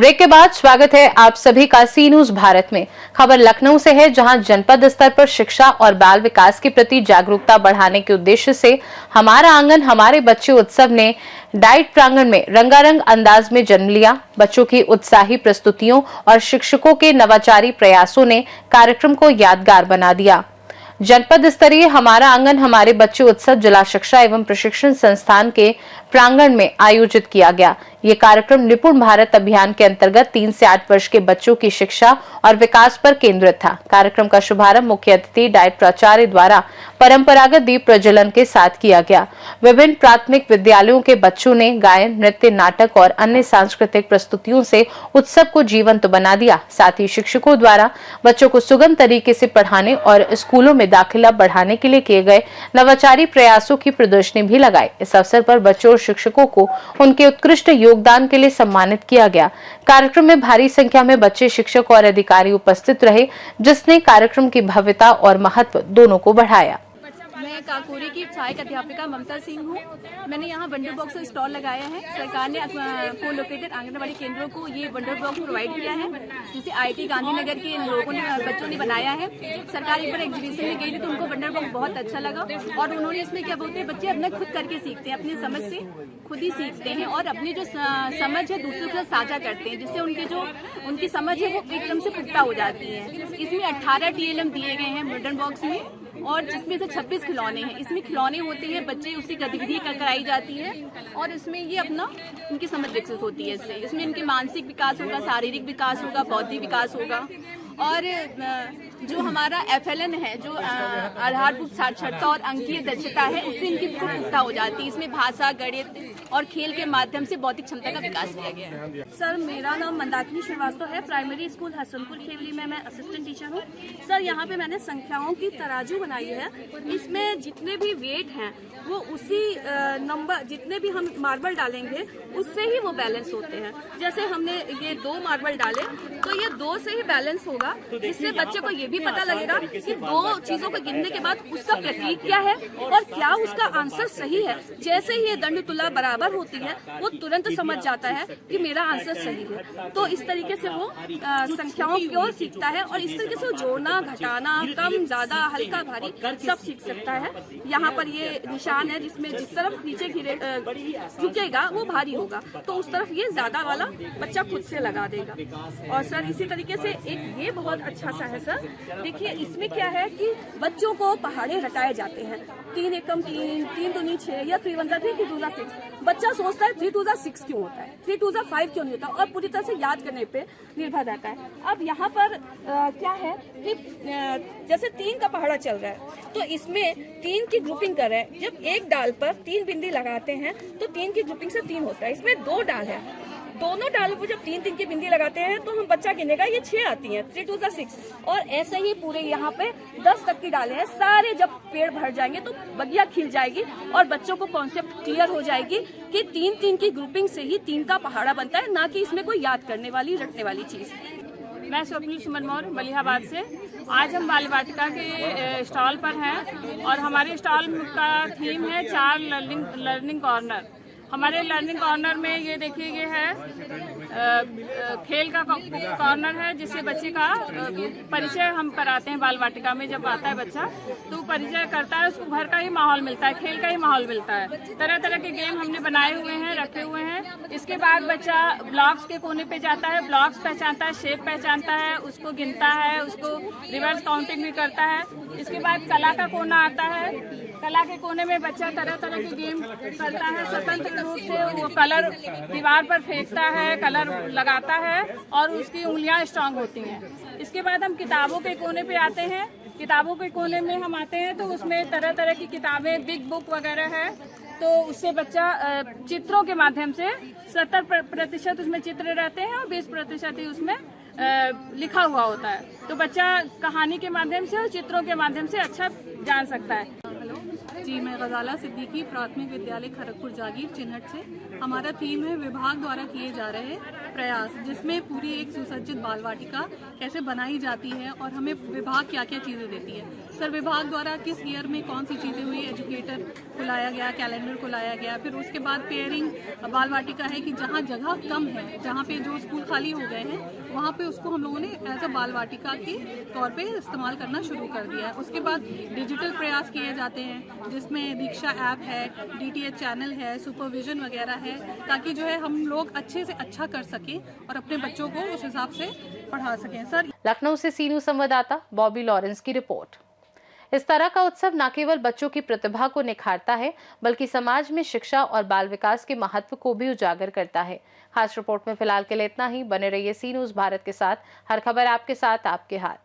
Break के बाद स्वागत है आप सभी का सी न्यूज भारत में। खबर लखनऊ से है, जहां जनपद स्तर पर शिक्षा और बाल विकास के प्रति जागरूकता बढ़ाने के उद्देश्य से हमारा आंगन हमारे बच्चे उत्सव ने डाइट प्रांगण में रंगारंग अंदाज में जन्म लिया। बच्चों की उत्साही प्रस्तुतियों और शिक्षकों के नवाचारी प्रयासों ने कार्यक्रम को यादगार बना दिया। जनपद स्तरीय हमारा आंगन हमारे बच्चे उत्सव जिला शिक्षा एवं प्रशिक्षण संस्थान के प्रांगण में आयोजित किया गया। ये कार्यक्रम निपुण भारत अभियान के अंतर्गत 3 से 8 वर्ष के बच्चों की शिक्षा और विकास पर केंद्रित था। कार्यक्रम का शुभारंभ मुख्य अतिथि डाइट प्राचार्य द्वारा परंपरागत दीप प्रज्वलन के साथ किया गया। विभिन्न प्राथमिक विद्यालयों के बच्चों ने गायन, नृत्य, नाटक और अन्य सांस्कृतिक प्रस्तुतियों से उत्सव को जीवंत बना दिया। साथ ही शिक्षकों द्वारा बच्चों को सुगम तरीके से पढ़ाने और स्कूलों में दाखिला बढ़ाने के लिए किए गए नवाचारी प्रयासों की प्रदर्शनी भी लगाई। इस अवसर पर बच्चों और शिक्षकों को उनके उत्कृष्ट योगदान के लिए सम्मानित किया गया। कार्यक्रम में भारी संख्या में बच्चे, शिक्षक और अधिकारी उपस्थित रहे, जिसने कार्यक्रम की भव्यता और महत्व दोनों को बढ़ाया। मैं काकोरी की सहायक अध्यापिका ममता सिंह हूँ। मैंने यहाँ वंडर बॉक्स स्टॉल लगाया है। सरकार ने को लोकेटेड आंगनबाड़ी केंद्रों को ये वंडर बॉक्स प्रोवाइड किया है, जिसे आईटी गांधीनगर के लोगों ने, बच्चों ने बनाया है। सरकार एक बार एग्जीबिशन में गई थी तो उनको वंडर बॉक्स बहुत अच्छा लगा और उन्होंने इसमें क्या बोलते हैं, बच्चे अपने खुद करके सीखते हैं, अपनी समझ से खुद ही सीखते हैं और अपनी जो समझ है दूसरों के साथ साझा करते हैं, जिससे उनकी समझ है वो एकदम से पुख्ता हो जाती है। इसमें 18 TLM दिए गए हैं वंडर बॉक्स में और जिसमें से 26 खिलौने हैं। इसमें खिलौने होते हैं, बच्चे उसी गतिविधि कराई जाती है और इसमें ये अपना उनकी समझ विकसित होती है। इसमें इनके मानसिक विकास होगा, शारीरिक विकास होगा, बौद्धिक विकास होगा और जो हमारा FLN है, जो आधारभूत साक्षरता और अंकीय दक्षता है, उससे इनकी पुख्ता हो जाती है। इसमें भाषा, गणित और खेल के माध्यम से बौद्धिक क्षमता का विकास किया गया है। सर, मेरा नाम मंदाकिनी श्रीवास्तव है। प्राइमरी स्कूल हसनपुर खेवली में मैं असिस्टेंट टीचर हूँ। सर, यहाँ पे मैंने संख्याओं की तराजू बनाई है। इसमें जितने भी वेट हैं वो उसी नंबर, जितने भी हम मार्बल डालेंगे उससे ही वो बैलेंस होते हैं। जैसे हमने ये 2 मार्बल डाले तो ये 2 से ही बैलेंस होगा, जिससे बच्चे को ये भी पता लगेगा कि 2 चीजों को गिनने के बाद उसका प्रतीक क्या है और क्या उसका आंसर सही है। जैसे ही ये दंड तुला बराबर होती है वो तुरंत समझ जाता है कि मेरा आंसर सही है। तो इस तरीके से वो संख्याओं को सीखता है और इस तरीके से वो जोड़ना, घटाना, कम, ज्यादा, हल्का, भारी सब सीख सकता है। यहाँ पर ये निशान है जिसमें जिस तरफ नीचे झुकेगा वो भारी होगा, तो उस तरफ ये ज्यादा वाला बच्चा खुद से लगा देगा। और सर, इसी तरीके से एक ये बहुत अच्छा सा है सर। देखिए, इसमें क्या है कि बच्चों को पहाड़े रटाए जाते हैं। 3 एकम 3, 3 दूनी 6 या 3 1 3, 3 2 6। बच्चा सोचता है 3 2 6 क्यों होता है, 3 2 5 क्यों नहीं होता, और पूरी तरह से याद करने पे निर्भर रहता है। अब यहाँ पर क्या है कि जैसे 3 का पहाड़ा चल रहा है तो इसमें 3 की ग्रुपिंग कर रहे हैं। जब एक डाल पर 3 बिंदी लगाते हैं तो 3 की ग्रुपिंग से 3 होता है। इसमें 2 डाल है, दोनों डालों पर जब 3 की बिंदी लगाते हैं तो हम बच्चा गिनेगा, ये 6 आती हैं, 3 2 6। और ऐसे ही पूरे यहाँ पे 10 तक की डाले हैं। सारे जब पेड़ भर जाएंगे तो बगिया खिल जाएगी और बच्चों को कॉन्सेप्ट क्लियर हो जाएगी कि 3 की ग्रुपिंग से ही 3 का पहाड़ा बनता है, ना कि इसमें कोई याद करने वाली, रटने वाली चीज। मैं स्वप्निल सुमन मौर्य, मलिहाबाद से। आज हम बाल वाटिका के स्टॉल पर हैं और हमारे स्टॉल का थीम है 4 लर्निंग कॉर्नर। हमारे लर्निंग कॉर्नर में ये देखिए, ये है खेल का कॉर्नर है, जिससे बच्चे का परिचय हम कराते हैं। बाल वाटिका में जब आता है बच्चा तो परिचय करता है, उसको घर का ही माहौल मिलता है, खेल का ही माहौल मिलता है। तरह तरह के गेम हमने बनाए हुए हैं, रखे हुए हैं। इसके बाद बच्चा ब्लॉक्स के कोने पे जाता है, ब्लॉक्स पहचानता है, शेप पहचानता है, उसको गिनता है, उसको रिवर्स काउंटिंग भी करता है। इसके बाद कला का कोना आता है। कला के कोने में बच्चा तरह तरह के गेम करता है। स्वतंत्र रूप से वो कलर दीवार पर फेंकता है, कलर लगाता है और उसकी उंगलियां स्ट्रांग होती हैं। इसके बाद हम किताबों के कोने पे आते हैं। किताबों के कोने में हम आते हैं तो उसमें तरह तरह की किताबें, बिग बुक वगैरह है, तो उससे बच्चा चित्रों के माध्यम से 70% उसमें चित्र रहते हैं और 20% ही उसमें लिखा हुआ होता है। तो बच्चा कहानी के माध्यम से और चित्रों के माध्यम से अच्छा जान सकता है। जी, मैं गजाला सिद्दीकी, प्राथमिक विद्यालय खड़गपुर जागीर चिन्हट से। हमारा थीम है विभाग द्वारा किए जा रहे प्रयास, जिसमें पूरी एक सुसज्जित बाल वाटिका कैसे बनाई जाती है और हमें विभाग क्या क्या चीज़ें देती है। सर, विभाग द्वारा किस ईयर में कौन सी चीज़ें हुई, एजुकेटर सेंटर को लाया गया, कैलेंडर को लाया गया। फिर उसके बाद पेयरिंग बाल वाटिका है कि जहाँ जगह कम है, जहाँ पे जो स्कूल खाली हो गए हैं, वहाँ पे उसको हम लोगों ने एज अ बाल वाटिका के तौर पे इस्तेमाल करना शुरू कर दिया है। उसके बाद डिजिटल प्रयास किए जाते हैं, जिसमें दीक्षा ऐप है, DTH चैनल है, सुपरविजन वगैरह है, ताकि जो है हम लोग अच्छे से अच्छा कर सकें और अपने बच्चों को उस हिसाब से पढ़ा सकें। सर, लखनऊ से सी न्यूज़ संवाददाता बॉबी लॉरेंस की रिपोर्ट। इस तरह का उत्सव न केवल बच्चों की प्रतिभा को निखारता है, बल्कि समाज में शिक्षा और बाल विकास के महत्व को भी उजागर करता है। खास रिपोर्ट में फिलहाल के लिए इतना ही। बने रहिए सी न्यूज़ भारत के साथ। हर खबर आपके साथ, आपके हाथ।